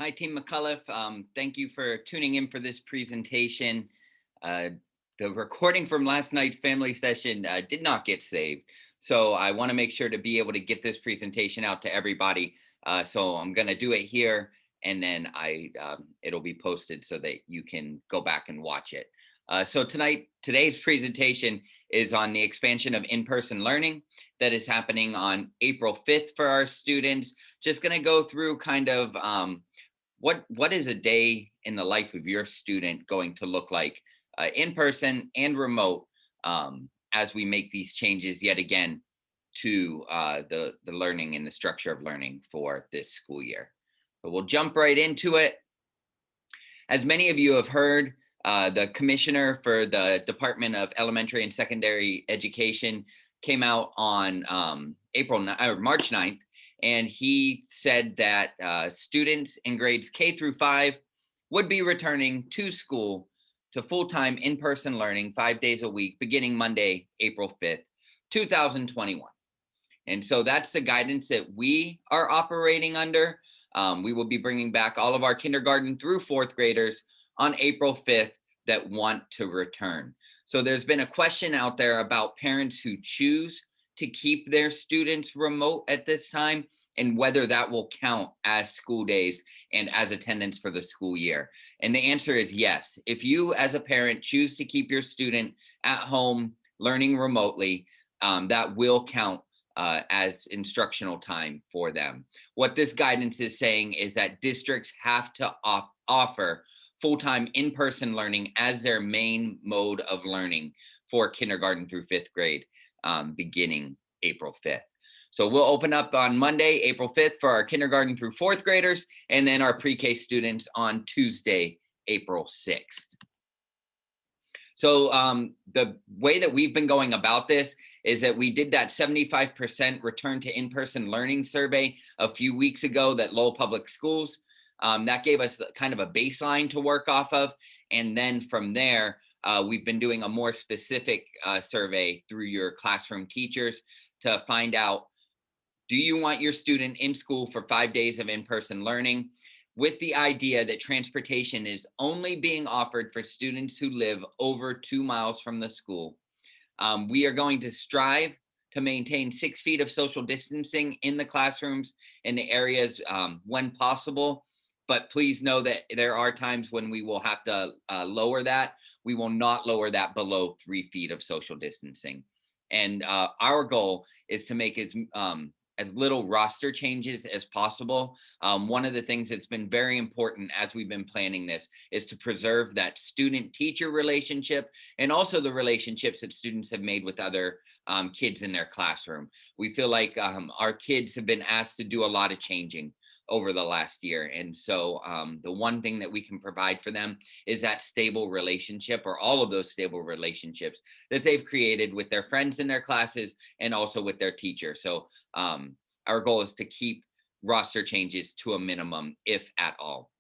Hi, Team McAuliffe. Thank you for tuning in for this presentation. Uh, the recording from last night's family session did not get saved. So I want to make sure to be able to get this presentation out to everybody. So I'm going to do it here and then it'll be posted so that you can go back and watch it. So today's presentation is on the expansion of in-person learning that is happening on April 5th for our students. Just going to go through kind of what is a day in the life of your student going to look like in person and remote as we make these changes yet again to the learning and the structure of learning for this school year. So we'll jump right into it. As many of you have heard, the commissioner for the Department of Elementary and Secondary Education came out on March 9th, and he said that students in grades K through 5 would be returning to school to full-time in-person learning 5 days a week beginning Monday, April 5th, 2021. And so that's the guidance that we are operating under. We will be bringing back all of our kindergarten through fourth graders on April 5th that want to return. So there's been a question out there about parents who choose to keep their students remote at this time and whether that will count as school days and as attendance for the school year. And the answer is yes. If you as a parent choose to keep your student at home learning remotely, that will count as instructional time for them. What this guidance is saying is that districts have to offer full-time in-person learning as their main mode of learning for kindergarten through fifth grade beginning April 5th. So we'll open up on Monday, April 5th for our kindergarten through fourth graders, and then our pre-K students on Tuesday, April 6th. So the way that we've been going about this is that we did that 75% return to in-person learning survey a few weeks ago that Lowell Public Schools. That gave us kind of a baseline to work off of. And then from there, we've been doing a more specific survey through your classroom teachers to find out, do you want your student in school for 5 days of in-person learning, with the idea that transportation is only being offered for students who live over 2 miles from the school. We are going to strive to maintain 6 feet of social distancing in the classrooms in the areas when possible. But please know that there are times when we will have to lower that. We will not lower that below 3 feet of social distancing. And our goal is to make as little roster changes as possible. One of the things that's been very important as we've been planning this is to preserve that student-teacher relationship and also the relationships that students have made with other kids in their classroom. We feel like our kids have been asked to do a lot of changing over the last year. And so the one thing that we can provide for them is that stable relationship, or all of those stable relationships that they've created with their friends in their classes and also with their teacher. So our goal is to keep roster changes to a minimum, if at all.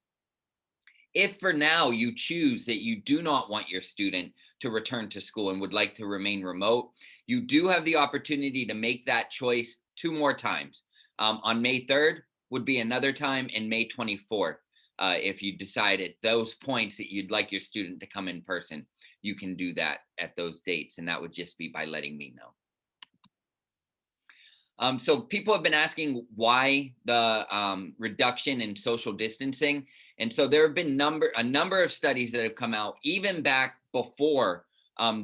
If for now you choose that you do not want your student to return to school and would like to remain remote, you do have the opportunity to make that choice 2 more times. On May 3rd would be another time, and May 24th. If you decide at those points that you'd like your student to come in person, you can do that at those dates, and that would just be by letting me know. So people have been asking why the reduction in social distancing. And so there have been a number of studies that have come out even back before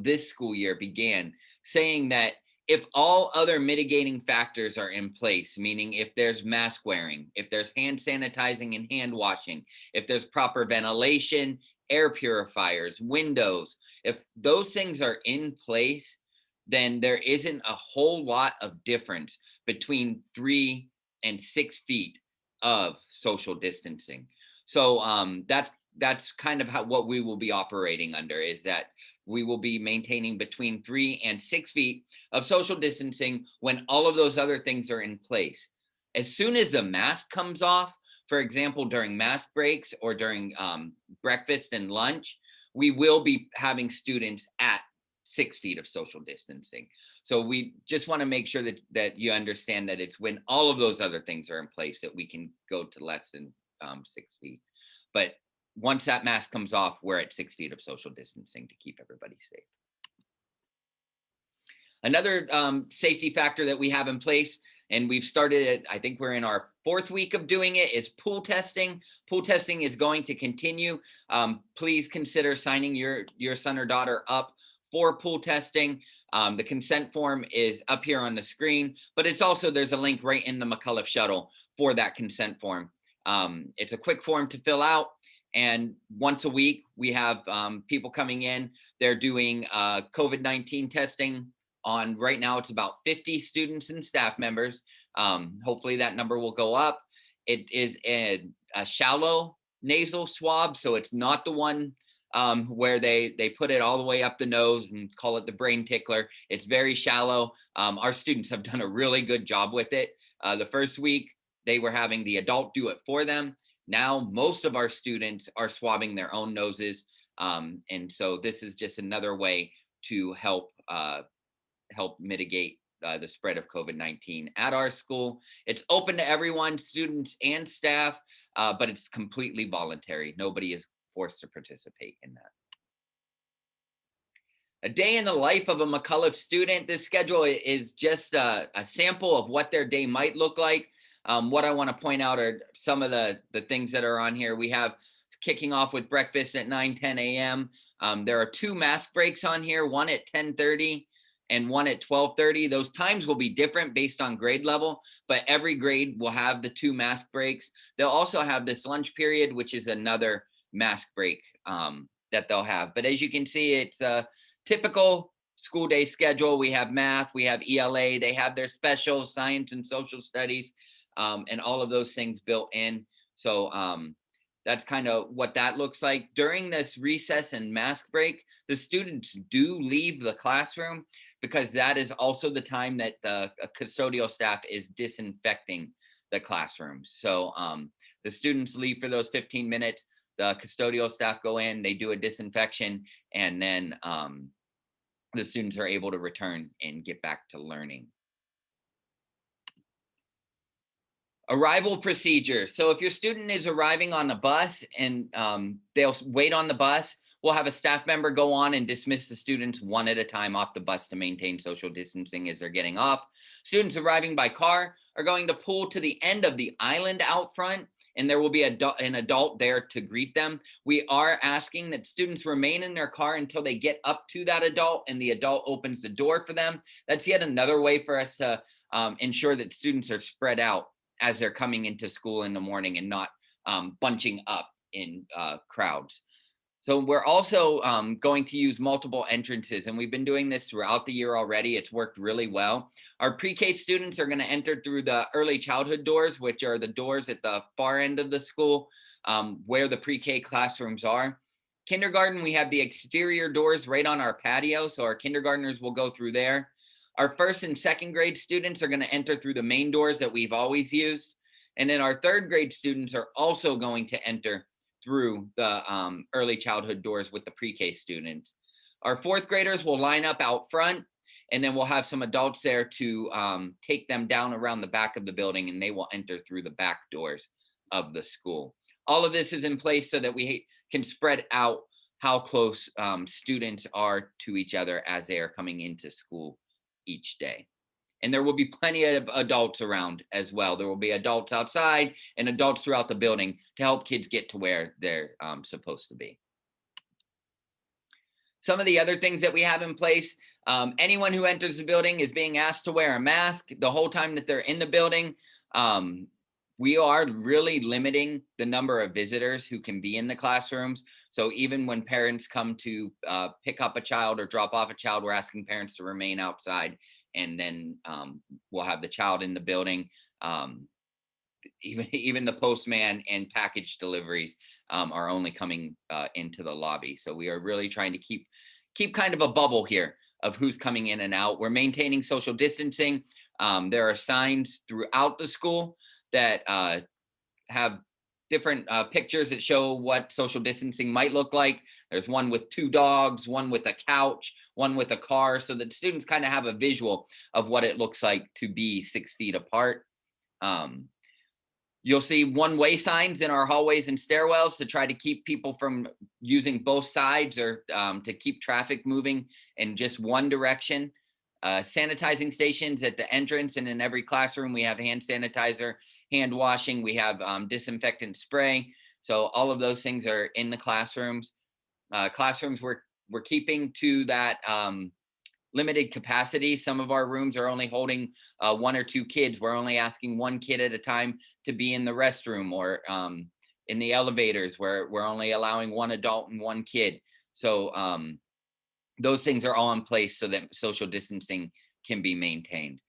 this school year began, saying that if all other mitigating factors are in place, meaning if there's mask wearing, if there's hand sanitizing and hand washing, if there's proper ventilation, air purifiers, windows, if those things are in place, then there isn't a whole lot of difference between 3 and 6 feet of social distancing. So that's kind of what we will be operating under, is that we will be maintaining between 3 and 6 feet of social distancing when all of those other things are in place. As soon as the mask comes off, for example, during mask breaks or during breakfast and lunch, we will be having students at 6 feet of social distancing. So we just want to make sure that you understand that it's when all of those other things are in place that we can go to less than 6 feet. But once that mask comes off, we're at 6 feet of social distancing to keep everybody safe. Another safety factor that we have in place, and we've started it, I think we're in our 4th week of doing it, is pool testing. Pool testing is going to continue. Please consider signing your son or daughter up for pool testing. The consent form is up here on the screen, but it's also, there's a link right in the McAuliffe shuttle for that consent form. It's a quick form to fill out. And once a week, we have people coming in. They're doing COVID-19 testing on, right now it's about 50 students and staff members. Hopefully that number will go up. It is a shallow nasal swab, so it's not the one where they put it all the way up the nose and call it the brain tickler. It's very shallow. Our students have done a really good job with it. The first week, they were having the adult do it for them. Now, most of our students are swabbing their own noses. And so this is just another way to help mitigate the spread of COVID-19 at our school. It's open to everyone, students and staff, but it's completely voluntary. Nobody is forced to participate in that. A day in the life of a McAuliffe student. This schedule is just a sample of what their day might look like. What I want to point out are some of the things that are on here. We have kicking off with breakfast at 9:10 a.m. There are 2 mask breaks on here, one at 10:30 and one at 12:30. Those times will be different based on grade level, but every grade will have the 2 mask breaks. They'll also have this lunch period, which is another mask break that they'll have. But as you can see, it's a typical school day schedule. We have math, we have ELA, they have their specials, science and social studies, and all of those things built in. So that's kind of what that looks like. During this recess and mask break, the students do leave the classroom because that is also the time that the custodial staff is disinfecting the classrooms. So the students leave for those 15 minutes. The custodial staff go in, they do a disinfection, and then the students are able to return and get back to learning. Arrival procedures. So if your student is arriving on the bus and they'll wait on the bus, we'll have a staff member go on and dismiss the students one at a time off the bus to maintain social distancing as they're getting off. Students arriving by car are going to pull to the end of the island out front, and there will be an adult there to greet them. We are asking that students remain in their car until they get up to that adult and the adult opens the door for them. That's yet another way for us to ensure that students are spread out as they're coming into school in the morning and not bunching up in crowds. So we're also going to use multiple entrances, and we've been doing this throughout the year already. It's worked really well. Our pre-K students are going to enter through the early childhood doors, which are the doors at the far end of the school where the pre-K classrooms are. Kindergarten, we have the exterior doors right on our patio, so our kindergartners will go through there. Our 1st and 2nd grade students are going to enter through the main doors that we've always used. And then our 3rd grade students are also going to enter through the early childhood doors with the pre-K students. Our 4th graders will line up out front, and then we'll have some adults there to take them down around the back of the building, and they will enter through the back doors of the school. All of this is in place so that we can spread out how close students are to each other as they are coming into school each day. And there will be plenty of adults around as well. There will be adults outside and adults throughout the building to help kids get to where they're supposed to be. Some of the other things that we have in place, anyone who enters the building is being asked to wear a mask the whole time that they're in the building. We are really limiting the number of visitors who can be in the classrooms. So even when parents come to pick up a child or drop off a child, we're asking parents to remain outside, and then we'll have the child in the building. Even the postman and package deliveries are only coming into the lobby. So we are really trying to keep kind of a bubble here of who's coming in and out. We're maintaining social distancing. There are signs throughout the school that have different pictures that show what social distancing might look like. There's one with 2 dogs, one with a couch, one with a car, so that students kind of have a visual of what it looks like to be 6 feet apart. You'll see one-way signs in our hallways and stairwells to try to keep people from using both sides, or to keep traffic moving in just one direction. Sanitizing stations at the entrance, and in every classroom we have hand sanitizer, hand washing, we have disinfectant spray. So all of those things are in the classrooms. Classrooms we're keeping to that limited capacity. Some of our rooms are only holding one or two kids. We're only asking one kid at a time to be in the restroom, or in the elevators, where we're only allowing one adult and one kid. So those things are all in place so that social distancing can be maintained.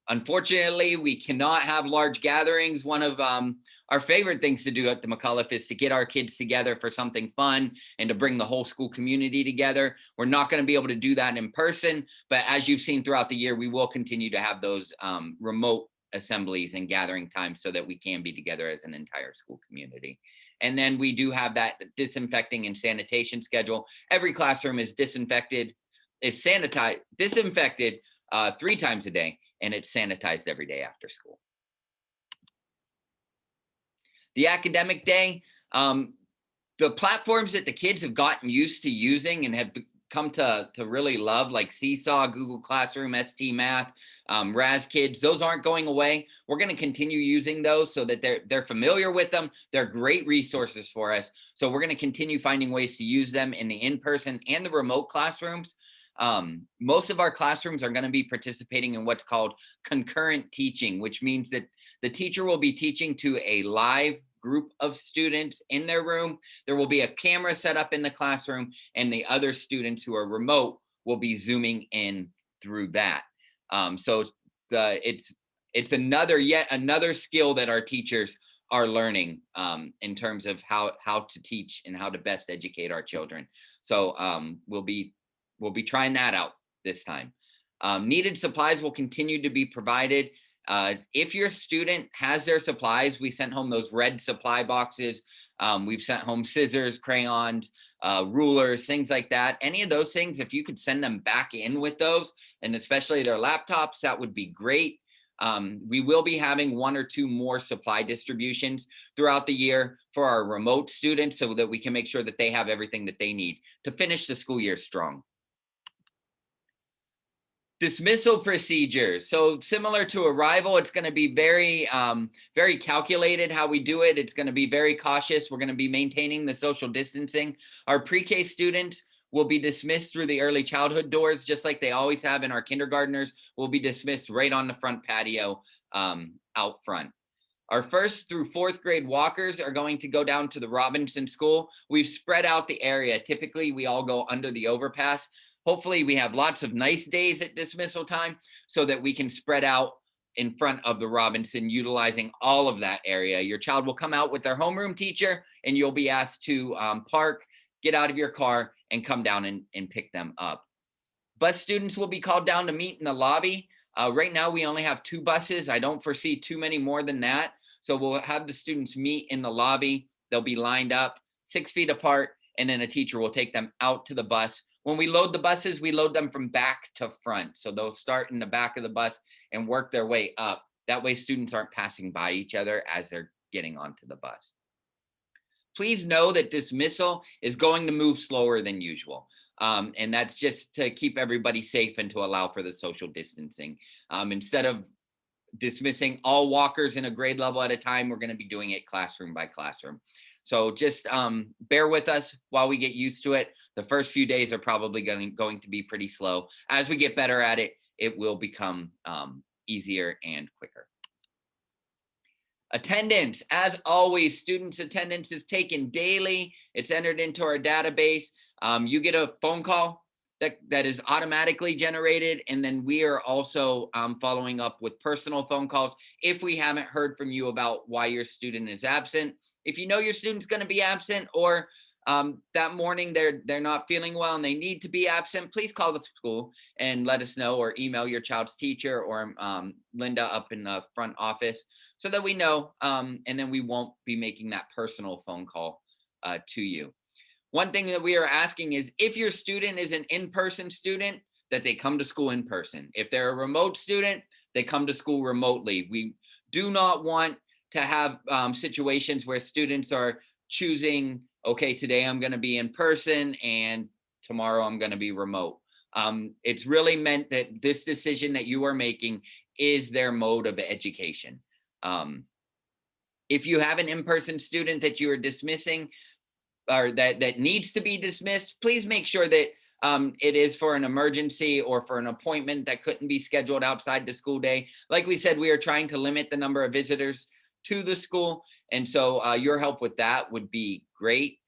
Unfortunately, we cannot have large gatherings. One of our favorite things to do at the McAuliffe is to get our kids together for something fun and to bring the whole school community together. We're not going to be able to do that in person, but as you've seen throughout the year, we will continue to have those remote assemblies and gathering times so that we can be together as an entire school community. And then we do have that disinfecting and sanitation schedule. Every classroom is disinfected, it's sanitized, disinfected 3 times a day, and it's sanitized every day after school. The academic day, the platforms that the kids have gotten used to using and have come to really love, like Seesaw, Google Classroom, ST Math, Raz Kids, those aren't going away. We're going to continue using those so that they're familiar with them. They're great resources for us. So we're going to continue finding ways to use them in the in-person and the remote classrooms. Most of our classrooms are going to be participating in what's called concurrent teaching, which means that the teacher will be teaching to a live group of students in their room. There will be a camera set up in the classroom, and the other students who are remote will be zooming in through that. So it's yet another skill that our teachers are learning in terms of how to teach and how to best educate our children. So we'll be trying that out this time. Needed supplies will continue to be provided. If your student has their supplies, we sent home those red supply boxes. We've sent home scissors, crayons, rulers, things like that. Any of those things, if you could send them back in with those, and especially their laptops, that would be great. We will be having 1 or 2 more supply distributions throughout the year for our remote students so that we can make sure that they have everything that they need to finish the school year strong. Dismissal procedures. So similar to arrival, it's going to be very, very calculated how we do it. It's going to be very cautious. We're going to be maintaining the social distancing. Our pre-K students will be dismissed through the early childhood doors, just like they always have, and our kindergartners will be dismissed right on the front patio out front. Our 1st through 4th grade walkers are going to go down to the Robinson School. We've spread out the area. Typically, we all go under the overpass. Hopefully, we have lots of nice days at dismissal time so that we can spread out in front of the Robinson, utilizing all of that area. Your child will come out with their homeroom teacher, and you'll be asked to park, get out of your car, and come down and pick them up. Bus students will be called down to meet in the lobby. Right now, we only have 2 buses. I don't foresee too many more than that. So we'll have the students meet in the lobby. They'll be lined up 6 feet apart, and then a teacher will take them out to the bus. When we load the buses, we load them from back to front. So they'll start in the back of the bus and work their way up. That way students aren't passing by each other as they're getting onto the bus. Please know that dismissal is going to move slower than usual. And that's just to keep everybody safe and to allow for the social distancing. Instead of dismissing all walkers in a grade level at a time, we're going to be doing it classroom by classroom. So just bear with us while we get used to it. The first few days are probably going to be pretty slow. As we get better at it, it will become easier and quicker. Attendance, as always, students' attendance is taken daily. It's entered into our database. You get a phone call that is automatically generated, and then we are also following up with personal phone calls if we haven't heard from you about why your student is absent. If you know your student's going to be absent, or that morning they're not feeling well and they need to be absent, please call the school and let us know, or email your child's teacher or Linda up in the front office so that we know, and then we won't be making that personal phone call to you. One thing that we are asking is, if your student is an in-person student, that they come to school in person. If they're a remote student, they come to school remotely. We do not want to have situations where students are choosing, okay, today I'm going to be in person and tomorrow I'm going to be remote. It's really meant that this decision that you are making is their mode of education. Um, if you have an in-person student that you are dismissing, or that needs to be dismissed, please make sure that it is for an emergency or for an appointment that couldn't be scheduled outside the school day. Like we said, we are trying to limit the number of visitors to the school. And so your help with that would be great.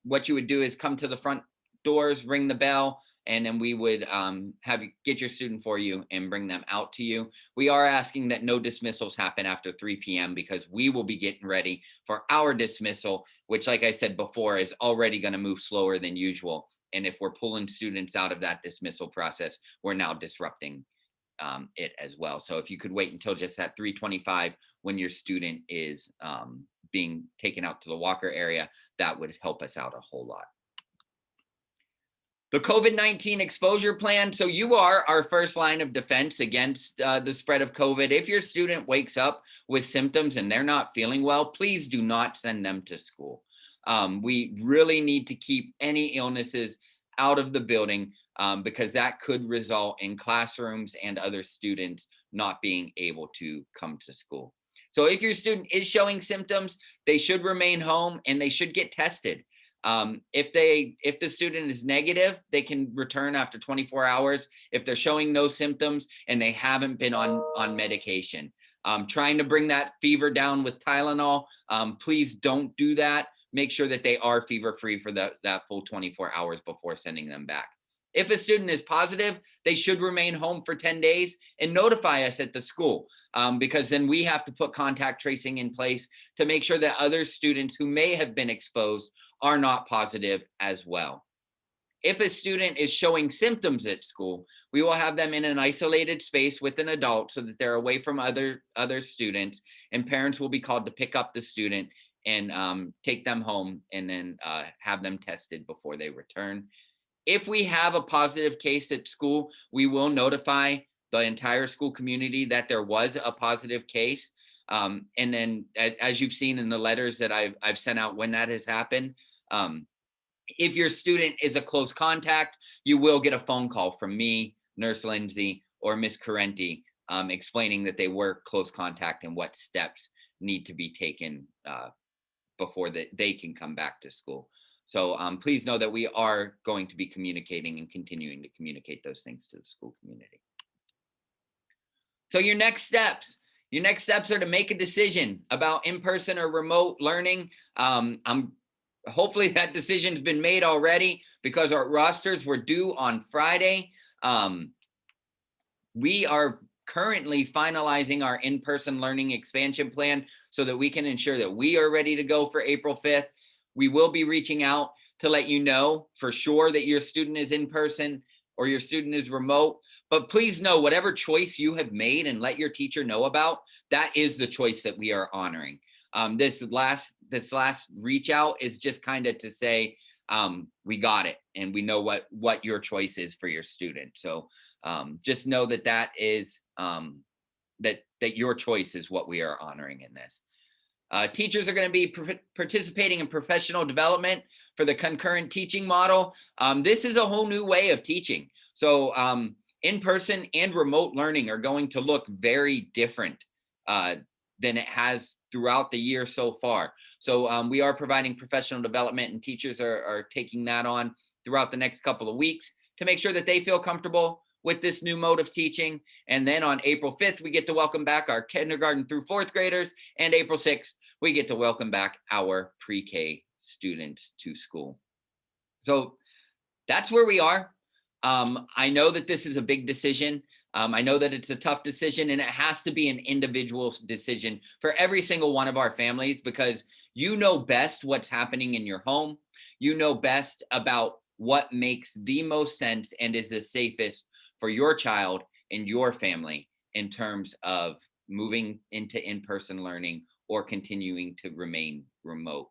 What you would do is come to the front doors, ring the bell, and then we would have you get your student for you and bring them out to you. We are asking that no dismissals happen after 3 p.m. because we will be getting ready for our dismissal, which, like I said before, is already going to move slower than usual. And if we're pulling students out of that dismissal process, we're now disrupting it as well. So if you could wait until just at 3:25 when your student is being taken out to the walker area, that would help us out a whole lot. The COVID-19 exposure plan. So you are our first line of defense against the spread of COVID. If your student wakes up with symptoms and they're not feeling well, please do not send them to school. We really need to keep any illnesses out of the building because that could result in classrooms and other students not being able to come to school. So if your student is showing symptoms, they should remain home and they should get tested. If the student is negative, they can return after 24 hours if they're showing no symptoms and they haven't been on medication. Trying to bring that fever down with Tylenol, please don't do that. Make sure that they are fever free for that full 24 hours before sending them back. If a student is positive, they should remain home for 10 days and notify us at the school because then we have to put contact tracing in place to make sure that other students who may have been exposed are not positive as well. If a student is showing symptoms at school, we will have them in an isolated space with an adult so that they're away from other students, and parents will be called to pick up the student and take them home and then have them tested before they return. If we have a positive case at school, we will notify the entire school community that there was a positive case. And then as you've seen in the letters that I've sent out when that has happened, if your student is a close contact, you will get a phone call from me, Nurse Lindsay, or Miss Carenti explaining that they were close contact and what steps need to be taken before they can come back to school. So please know that we are going to be communicating and continuing to communicate those things to the school community. So your next steps are to make a decision about in-person or remote learning. Hopefully that decision's been made already because our rosters were due on Friday. We are currently finalizing our in-person learning expansion plan so that we can ensure that we are ready to go for April 5th. We will be reaching out to let you know for sure that your student is in person or your student is remote. But please know whatever choice you have made and let your teacher know about, that is the choice that we are honoring. This last reach out is just kind of to say, we got it and we know what your choice is for your student. So just know that is that your choice is what we are honoring in this. Teachers are going to be participating in professional development for the concurrent teaching model. This is a whole new way of teaching. So in-person and remote learning are going to look very different than it has throughout the year so far. So we are providing professional development and teachers are taking that on throughout the next couple of weeks to make sure that they feel comfortable with this new mode of teaching. And then on April 5th, we get to welcome back our kindergarten through fourth graders. And April 6th, we get to welcome back our pre-K students to school. So that's where we are. I know that this is a big decision. I know that it's a tough decision and it has to be an individual decision for every single one of our families because you know best what's happening in your home. You know best about what makes the most sense and is the safest for your child and your family in terms of moving into in-person learning or continuing to remain remote.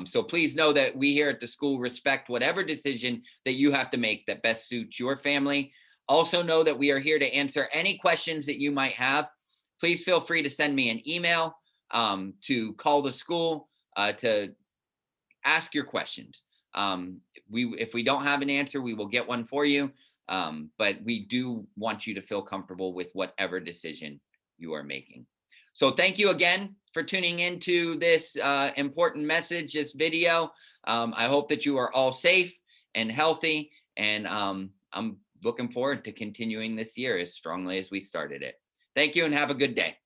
So please know that we here at the school respect whatever decision that you have to make that best suits your family. Also know that we are here to answer any questions that you might have. Please feel free to send me an email to call the school to ask your questions. If we don't have an answer, we will get one for you. But we do want you to feel comfortable with whatever decision you are making. So thank you again for tuning into this important message, this video. I hope that you are all safe and healthy. And I'm looking forward to continuing this year as strongly as we started it. Thank you and have a good day.